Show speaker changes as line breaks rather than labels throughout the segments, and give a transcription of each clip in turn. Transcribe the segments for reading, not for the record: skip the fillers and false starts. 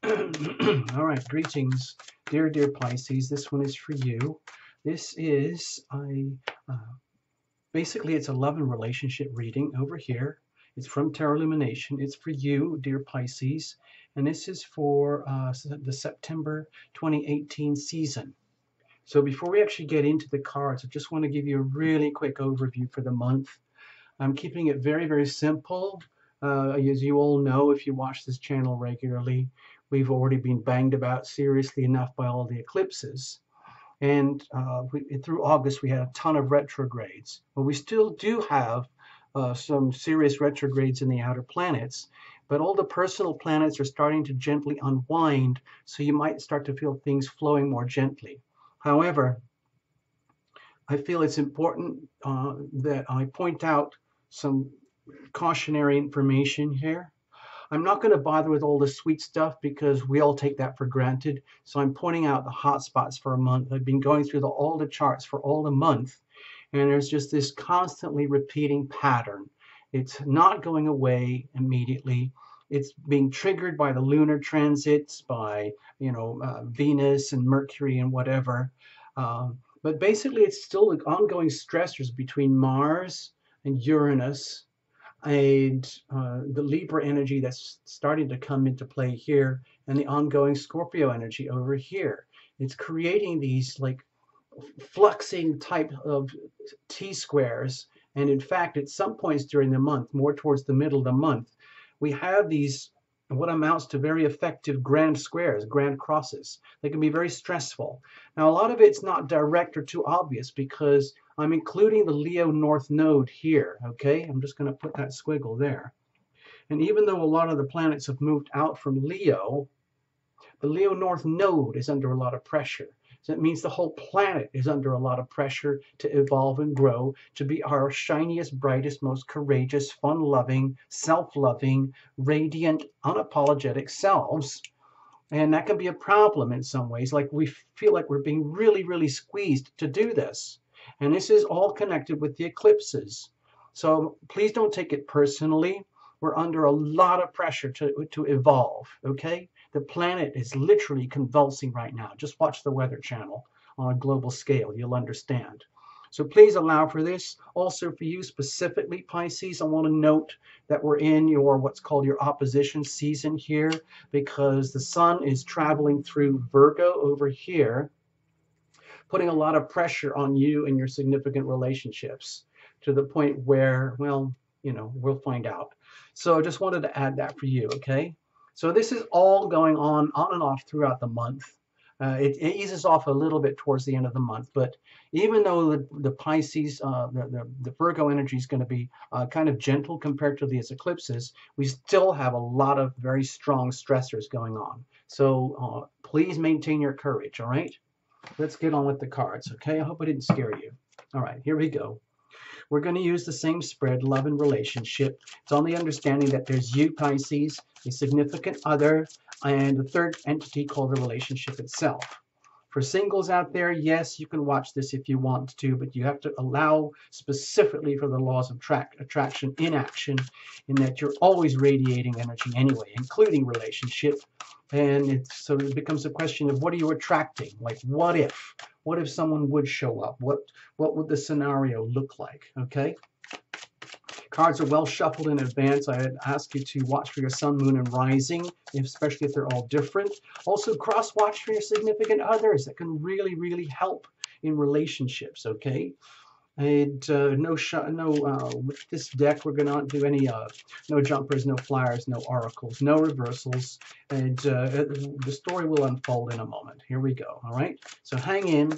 All right, greetings, dear Pisces. This one is for you. This is basically it's a love and relationship reading over here. It's from Tarot Lumination. It's for you, dear Pisces, and this is for the September 2018 season. So before we actually get into the cards, I just want to give you a really quick overview for the month. I'm keeping it very simple. As you all know, if you watch this channel regularly, we've already been banged about seriously enough by all the eclipses. And through August, we had a ton of retrogrades. Well, we still do have some serious retrogrades in the outer planets, but all the personal planets are starting to gently unwind, so you might start to feel things flowing more gently. However, I feel it's important that I point out some cautionary information here. I'm not going to bother with all the sweet stuff because we all take that for granted. So I'm pointing out the hot spots for a month. I've been going through all the charts for all the month, and there's just this constantly repeating pattern. It's not going away immediately. It's being triggered by the lunar transits, by Venus and Mercury and whatever. But basically, it's still ongoing stressors between Mars and Uranus and the Libra energy that's starting to come into play here, and the ongoing Scorpio energy over here. It's creating these like fluxing type of T-squares. And in fact, at some points during the month, more towards the middle of the month, we have these what amounts to very effective grand squares, grand crosses. They can be very stressful. Now, a lot of it's not direct or too obvious because I'm including the Leo North Node here, okay? I'm just going to put that squiggle there. And even though a lot of the planets have moved out from Leo, the Leo North Node is under a lot of pressure. So it means the whole planet is under a lot of pressure to evolve and grow, to be our shiniest, brightest, most courageous, fun-loving, self-loving, radiant, unapologetic selves. And that can be a problem in some ways. Like we feel like we're being really squeezed to do this. And this is all connected with the eclipses. So please don't take it personally. We're under a lot of pressure to evolve, okay? The planet is literally convulsing right now. Just watch the Weather Channel on a global scale. You'll understand. So please allow for this. Also for you specifically, Pisces, I want to note that we're in what's called your opposition season here because the sun is traveling through Virgo over here, putting a lot of pressure on you and your significant relationships to the point where, well, we'll find out. So I just wanted to add that for you, okay? So this is all going on and off throughout the month. It eases off a little bit towards the end of the month, but even though the Pisces, the Virgo energy is going to be kind of gentle compared to these eclipses, we still have a lot of very strong stressors going on. So please maintain your courage, all right? Let's get on with the cards, okay? I hope I didn't scare you. All right, here we go. We're going to use the same spread, love and relationship. It's on the understanding that there's you, Pisces, a significant other, and a third entity called the relationship itself. For singles out there, yes, you can watch this if you want to, but you have to allow specifically for the laws of attraction in action, in that you're always radiating energy anyway, including relationship. And so it becomes a question of what are you attracting? Like, what if someone would show up? What would the scenario look like? Okay. Cards are well shuffled in advance. I ask you to watch for your sun, moon, and rising, especially if they're all different. Also, cross-watch for your significant others. That can really help in relationships, okay? And with this deck, we're going to not do any, no jumpers, no flyers, no oracles, no reversals. And the story will unfold in a moment. Here we go, all right? So hang in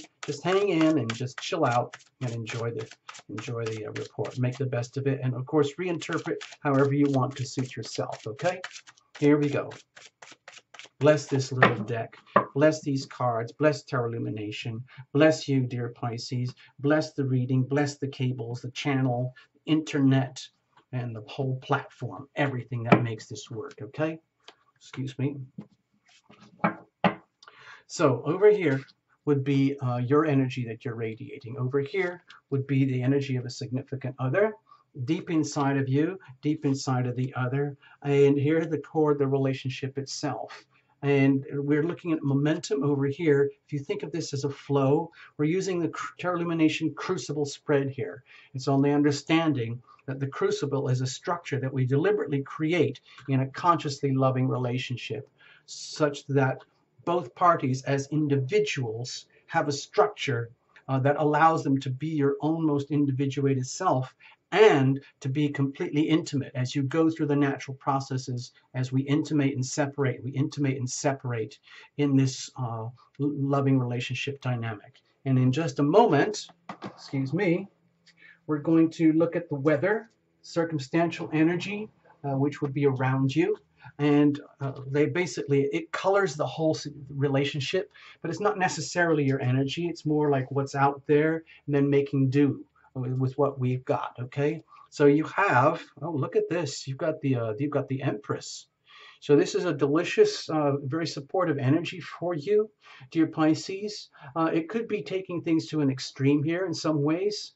and just chill out and enjoy the report. Make the best of it. And of course, reinterpret however you want to suit yourself, okay? Here we go. Bless this little deck. Bless these cards. Bless Tarot Lumination. Bless you, dear Pisces. Bless the reading. Bless the cables, the channel, the internet, and the whole platform. Everything that makes this work, okay? Excuse me. So over here would be your energy that you're radiating. Over here would be the energy of a significant other. Deep inside of you, deep inside of the other. And here the core, the relationship itself. And we're looking at momentum over here. If you think of this as a flow, we're using the Tarot Illumination crucible spread here. It's only understanding that the crucible is a structure that we deliberately create in a consciously loving relationship, such that both parties as individuals have a structure that allows them to be your own most individuated self and to be completely intimate as you go through the natural processes as we intimate and separate in this loving relationship dynamic. And in just a moment, excuse me, we're going to look at the weather, circumstantial energy, which would be around you. And it colors the whole relationship, but it's not necessarily your energy. It's more like what's out there and then making do with what we've got. Okay, so you have, oh, look at this, you've got the Empress. So this is a delicious, very supportive energy for you, dear Pisces. It could be taking things to an extreme here in some ways,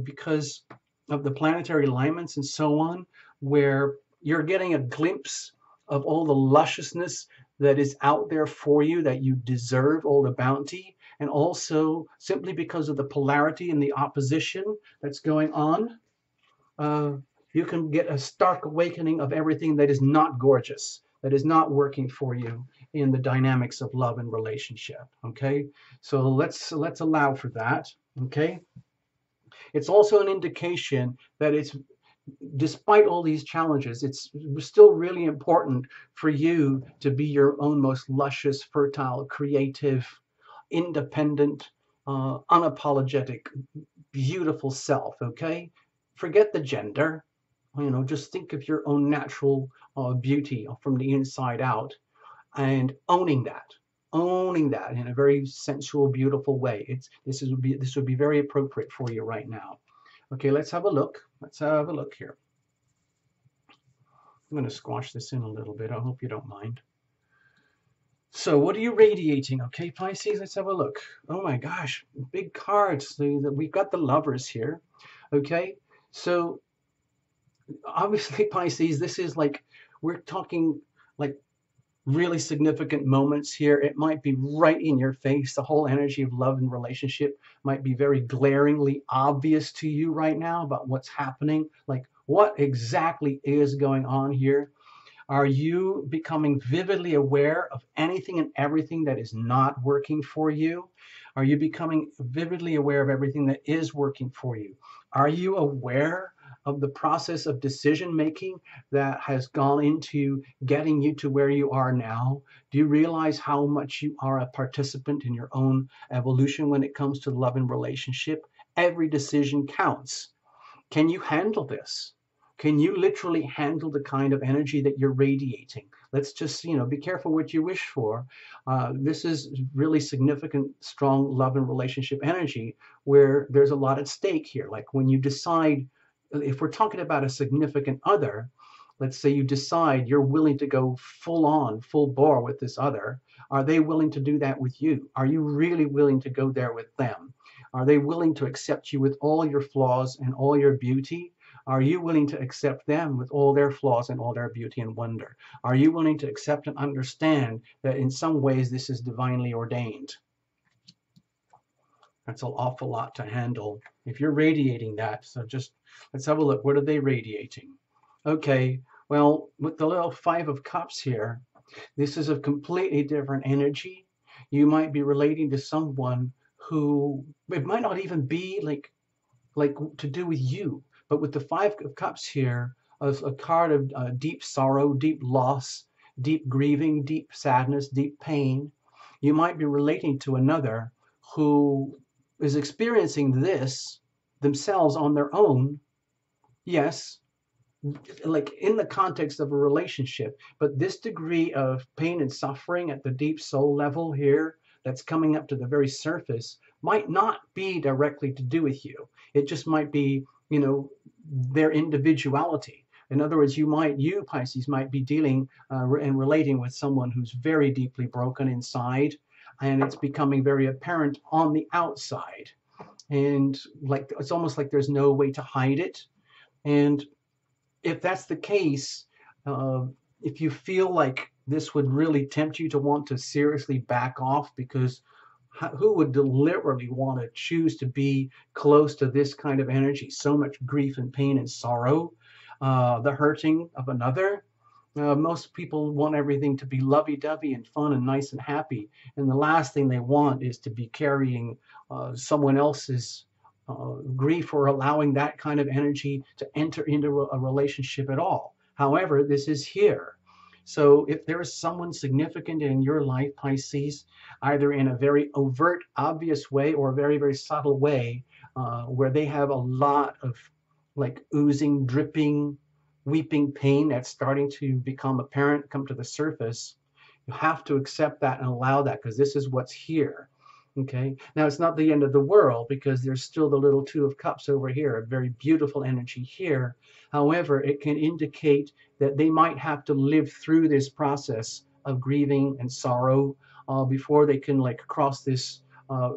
because of the planetary alignments and so on, where you're getting a glimpse of all the lusciousness that is out there for you, that you deserve, all the bounty, and also simply because of the polarity and the opposition that's going on, you can get a stark awakening of everything that is not gorgeous, that is not working for you in the dynamics of love and relationship. Okay, so let's allow for that. Okay, it's also an indication that it's, despite all these challenges, it's still really important for you to be your own most luscious, fertile, creative, independent, unapologetic, beautiful self. Okay, forget the gender. Just think of your own natural beauty from the inside out, and owning that in a very sensual, beautiful way. This would be very appropriate for you right now. Okay, let's have a look. Let's have a look here. I'm going to squash this in a little bit. I hope you don't mind. So what are you radiating? Okay, Pisces, let's have a look. Oh my gosh, big cards. We've got the Lovers here. Okay, so obviously, Pisces, this is like, we're talking like really significant moments here. It might be right in your face. The whole energy of love and relationship might be very glaringly obvious to you right now about what's happening. Like, what exactly is going on here? Are you becoming vividly aware of anything and everything that is not working for you? Are you becoming vividly aware of everything that is working for you? Are you aware of the process of decision making that has gone into getting you to where you are now? Do you realize how much you are a participant in your own evolution when it comes to love and relationship? Every decision counts. Can you handle this? Can you literally handle the kind of energy that you're radiating? Let's just, be careful what you wish for. This is really significant, strong love and relationship energy where there's a lot at stake here. Like when you decide, if we're talking about a significant other, let's say you decide you're willing to go full on, full bore with this other. Are they willing to do that with you? Are you really willing to go there with them? Are they willing to accept you with all your flaws and all your beauty? Are you willing to accept them with all their flaws and all their beauty and wonder? Are you willing to accept and understand that in some ways this is divinely ordained? That's an awful lot to handle if you're radiating that. So just let's have a look. What are they radiating? Okay, well, with the little Five of Cups here, this is a completely different energy. You might be relating to someone who, it might not even be like to do with you, but with the Five of Cups here, a card of deep sorrow, deep loss, deep grieving, deep sadness, deep pain, you might be relating to another who is experiencing this themselves on their own. Yes, like in the context of a relationship, but this degree of pain and suffering at the deep soul level here that's coming up to the very surface might not be directly to do with you. It just might be, their individuality. In other words, you Pisces might be dealing and relating with someone who's very deeply broken inside, and it's becoming very apparent on the outside. And like, it's almost like there's no way to hide it. And if that's the case, if you feel like this would really tempt you to want to seriously back off, because who would deliberately want to choose to be close to this kind of energy? So much grief and pain and sorrow, the hurting of another. Most people want everything to be lovey-dovey and fun and nice and happy. And the last thing they want is to be carrying someone else's grief, or allowing that kind of energy to enter into a relationship at all. However, this is here. So if there is someone significant in your life, Pisces, either in a very overt, obvious way or a very, very subtle way, where they have a lot of like oozing, dripping, weeping pain that's starting to become apparent, come to the surface, you have to accept that and allow that, because this is what's here. Okay, now it's not the end of the world, because there's still the little Two of Cups over here, a very beautiful energy here. However, it can indicate that they might have to live through this process of grieving and sorrow before they can like cross this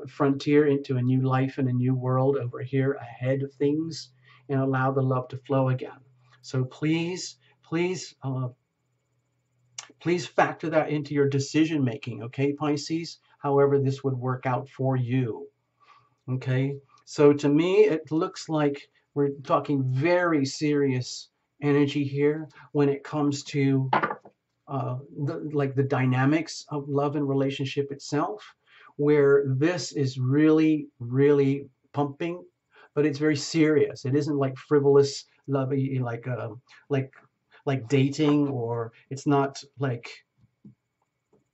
frontier into a new life and a new world over here ahead of things, and allow the love to flow again. So please, please, please factor that into your decision making, okay, Pisces? However this would work out for you, okay? So to me, it looks like we're talking very serious energy here when it comes to the dynamics of love and relationship itself, where this is really, really pumping, but it's very serious. It isn't like frivolous, lovey, like like dating, or it's not like,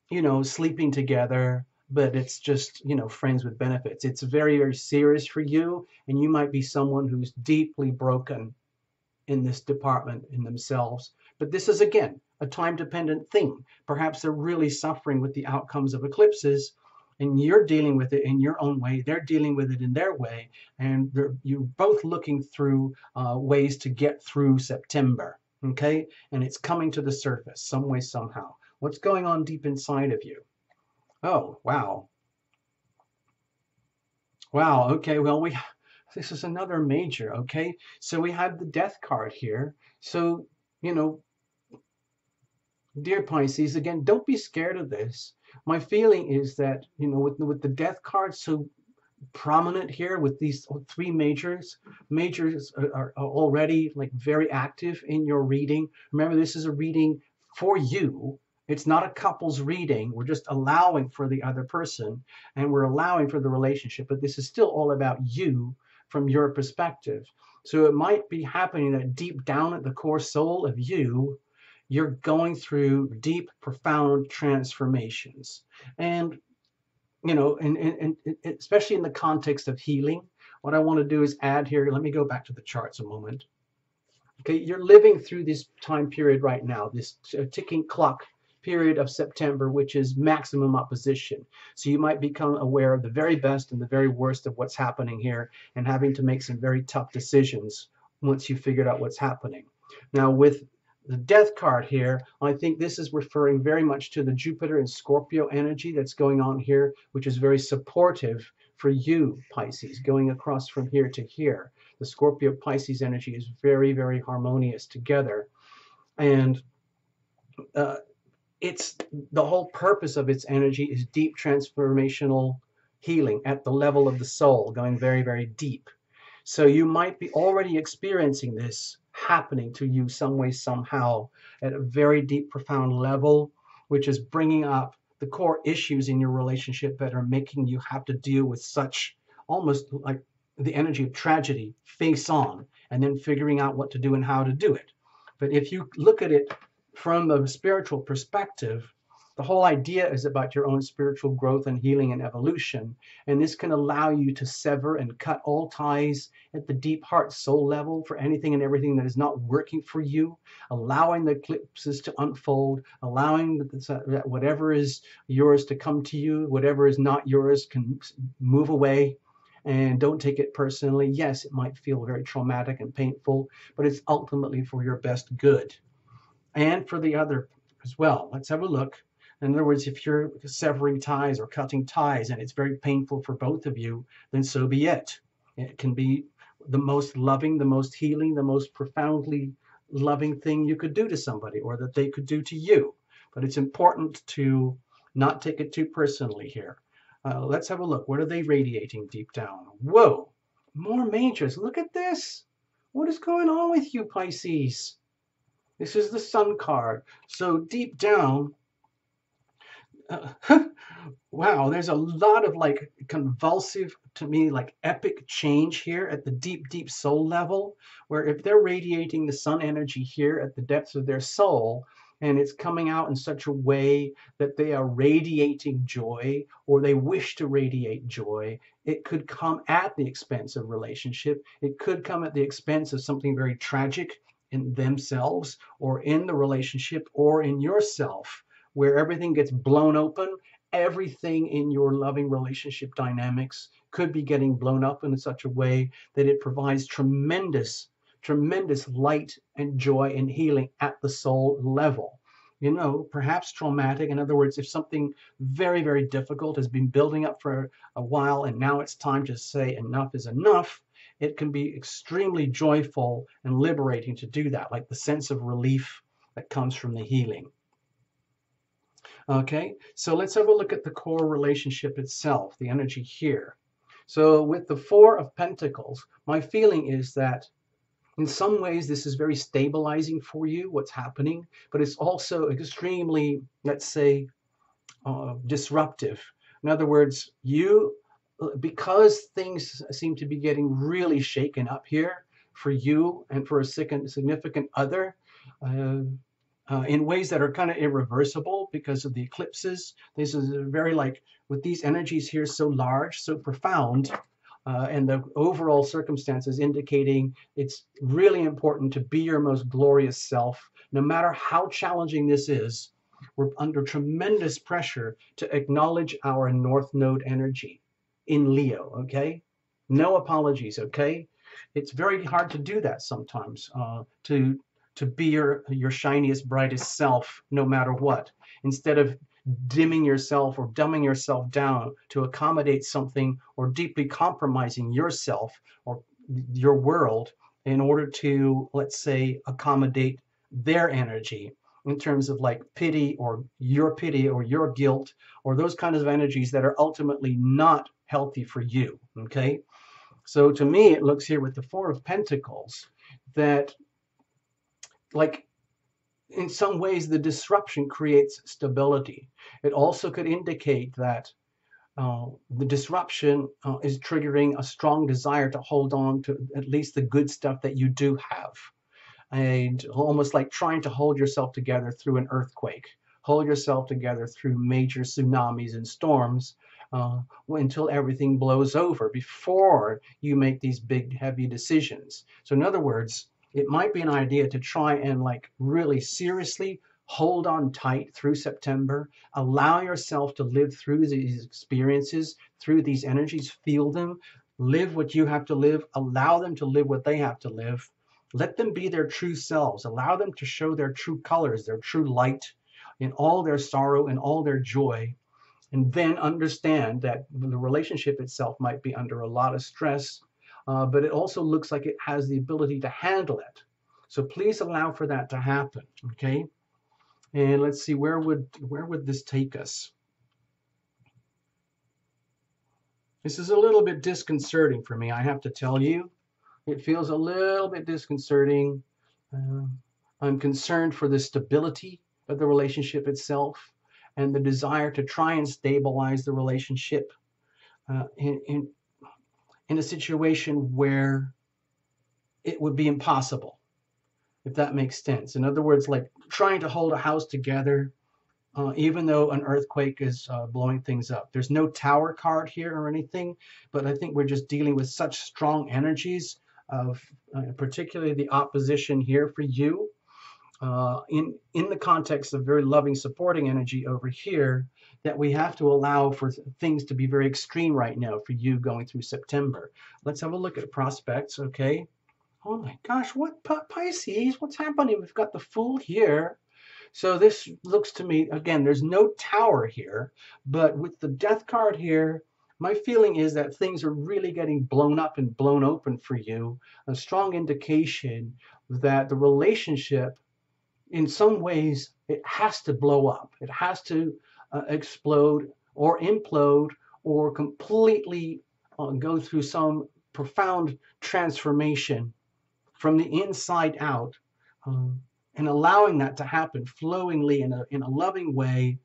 you know, sleeping together, but it's just, you know, friends with benefits. It's very, very serious for you, and you might be someone who's deeply broken in this department in themselves. But this is, again, a time-dependent thing. Perhaps they're really suffering with the outcomes of eclipses, and you're dealing with it in your own way. They're dealing with it in their way, and you're both looking through ways to get through September, okay? And it's coming to the surface some way, somehow. What's going on deep inside of you? Oh, wow. Wow, okay, well, this is another major, okay? So we have the Death card here. So, you know, dear Pisces, again, don't be scared of this. My feeling is that, you know, with the Death card so prominent here, with these three majors are already like very active in your reading. Remember, this is a reading for you. It's not a couple's reading. We're just allowing for the other person, and we're allowing for the relationship, but this is still all about you from your perspective. So it might be happening that deep down at the core soul of you, you're going through deep, profound transformations. And, you know, and especially in the context of healing, what I want to do is add here, let me go back to the charts a moment. Okay, you're living through this time period right now, this ticking clock period of September, which is maximum opposition. So you might become aware of the very best and the very worst of what's happening here, and having to make some very tough decisions once you figured out what's happening. Now with the Death card here, I think this is referring very much to the Jupiter and Scorpio energy that's going on here, which is very supportive for you, Pisces, going across from here to here. The Scorpio Pisces energy is very, very harmonious together. And it's the whole purpose of its energy is deep transformational healing at the level of the soul, going very, very deep. So you might be already experiencing this happening to you some way, somehow, at a very deep, profound level, which is bringing up the core issues in your relationship that are making you have to deal with such, almost like the energy of tragedy, face on, and then figuring out what to do and how to do it. But if you look at it from a spiritual perspective, the whole idea is about your own spiritual growth and healing and evolution. And this can allow you to sever and cut all ties at the deep heart soul level for anything and everything that is not working for you, allowing the eclipses to unfold, allowing that whatever is yours to come to you, whatever is not yours can move away. And don't take it personally. Yes, it might feel very traumatic and painful, but it's ultimately for your best good and for the other as well. Let's have a look. In other words, if you're severing ties or cutting ties and it's very painful for both of you, then so be it. It can be the most loving, the most healing, the most profoundly loving thing you could do to somebody or that they could do to you. But it's important to not take it too personally here. Let's have a look. What are they radiating deep down? Whoa, more majors. Look at this. What is going on with you, Pisces? This is the Sun card. So deep down, wow, there's a lot of like convulsive, to me, like epic change here at the deep, deep soul level, where if they're radiating the sun energy here at the depths of their soul, and it's coming out in such a way that they are radiating joy, or they wish to radiate joy, it could come at the expense of relationship. It could come at the expense of something very tragic in themselves, or in the relationship, or in yourself, where everything gets blown open. Everything in your loving relationship dynamics could be getting blown up in such a way that it provides tremendous, tremendous light and joy and healing at the soul level. You know, perhaps traumatic. In other words, if something very, very difficult has been building up for a while and now it's time to say enough is enough, it can be extremely joyful and liberating to do that, like the sense of relief that comes from the healing. Okay, so let's have a look at the core relationship itself, the energy here. So with the Four of Pentacles, my feeling is that in some ways this is very stabilizing for you, what's happening, but it's also extremely, let's say, disruptive. In other words, because things seem to be getting really shaken up here for you and for a significant other, in ways that are kind of irreversible because of the eclipses. This is very like, with these energies here so large, so profound, and the overall circumstances indicating it's really important to be your most glorious self, no matter how challenging this is. We're under tremendous pressure to acknowledge our North Node energy in Leo, okay? No apologies, okay? It's very hard to do that sometimes, to be your shiniest, brightest self, no matter what, instead of dimming yourself or dumbing yourself down to accommodate something, or deeply compromising yourself or your world in order to, let's say, accommodate their energy in terms of like pity or your guilt, or those kinds of energies that are ultimately not healthy for you. Okay, so to me it looks here with the Four of Pentacles that, like, in some ways the disruption creates stability. It also could indicate that the disruption is triggering a strong desire to hold on to at least the good stuff that you do have, and almost like trying to hold yourself together through an earthquake, hold yourself together through major tsunamis and storms, until everything blows over before you make these big heavy decisions. So in other words, it might be an idea to try and like really seriously hold on tight through September. Allow yourself to live through these experiences, through these energies, feel them, live what you have to live, allow them to live what they have to live. Let them be their true selves. Allow them to show their true colors, their true light in all their sorrow and all their joy. And then understand that the relationship itself might be under a lot of stress, but it also looks like it has the ability to handle it. So please allow for that to happen, okay? And let's see, where would this take us? This is a little bit disconcerting for me, I have to tell you. It feels a little bit disconcerting. I'm concerned for the stability of the relationship itself and the desire to try and stabilize the relationship in a situation where it would be impossible, if that makes sense. In other words, like trying to hold a house together, even though an earthquake is blowing things up. There's no Tower card here or anything, but I think we're just dealing with such strong energies of particularly the opposition here for you, in the context of very loving, supporting energy over here, that we have to allow for things to be very extreme right now for you going through September. Let's have a look at prospects, okay? Oh my gosh, what Pisces? What's happening? We've got the Fool here. So this looks to me, again, there's no Tower here, but with the Death card here, my feeling is that things are really getting blown up and blown open for you. A strong indication that the relationship, in some ways, it has to blow up. It has to explode or implode or completely go through some profound transformation from the inside out, and allowing that to happen flowingly in a loving way,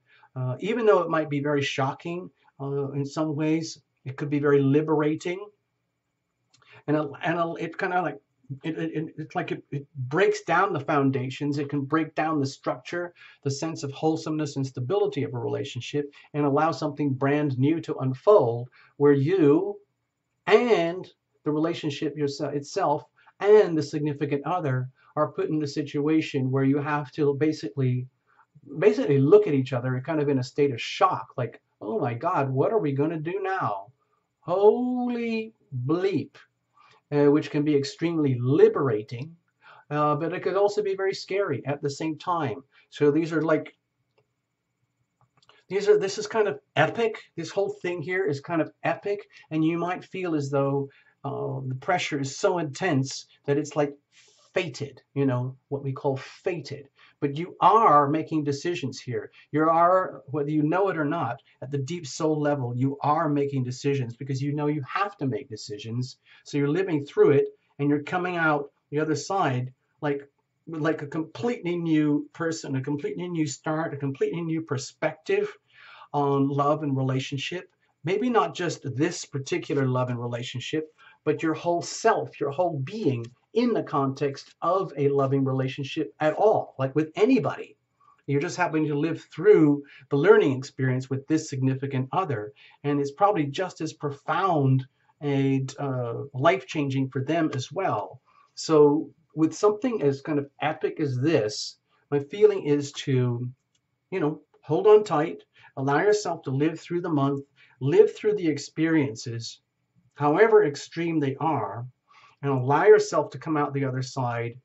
even though it might be very shocking in some ways. It could be very liberating, and it kind of like it's like it breaks down the foundations. It can break down the structure, the sense of wholesomeness and stability of a relationship, and allow something brand new to unfold, where you and the relationship itself and the significant other are put in a situation where you have to basically look at each other kind of in a state of shock, like, oh my God, what are we going to do now? Holy bleep. Which can be extremely liberating, but it could also be very scary at the same time. So this is kind of epic. This whole thing here is kind of epic, and you might feel as though the pressure is so intense that it's like fated, what we call fated. But you are making decisions here. You are, whether you know it or not, at the deep soul level, you are making decisions because you know you have to make decisions. So you're living through it, and you're coming out the other side like a completely new person, a completely new start, a completely new perspective on love and relationship. Maybe not just this particular love and relationship, but your whole self, your whole being in the context of a loving relationship at all, like with anybody. You're just happening to live through the learning experience with this significant other, and it's probably just as profound and life-changing for them as well. So with something as kind of epic as this, my feeling is to, hold on tight, allow yourself to live through the month, live through the experiences, however extreme they are, and allow yourself to come out the other side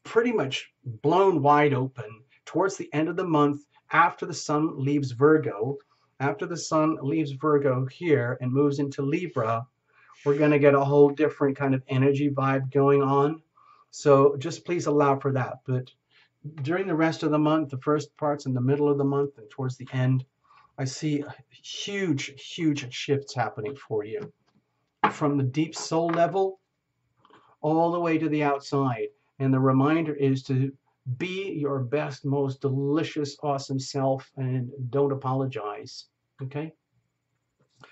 pretty much blown wide open towards the end of the month, after the sun leaves Virgo. After the sun leaves Virgo here and moves into Libra, we're going to get a whole different kind of energy vibe going on. So just please allow for that. But during the rest of the month, the first parts in the middle of the month and towards the end, I see huge, huge shifts happening for you, from the deep soul level all the way to the outside. And the reminder is to be your best, most delicious, awesome self, and don't apologize. Okay?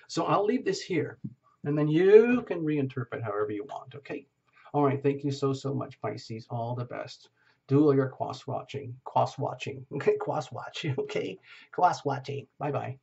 So I'll leave this here, and then you can reinterpret however you want. Okay? All right. Thank you so, so much, Pisces. All the best. Do all your cross watching. Okay? Cross watch. Okay? Cross watching. Bye-bye.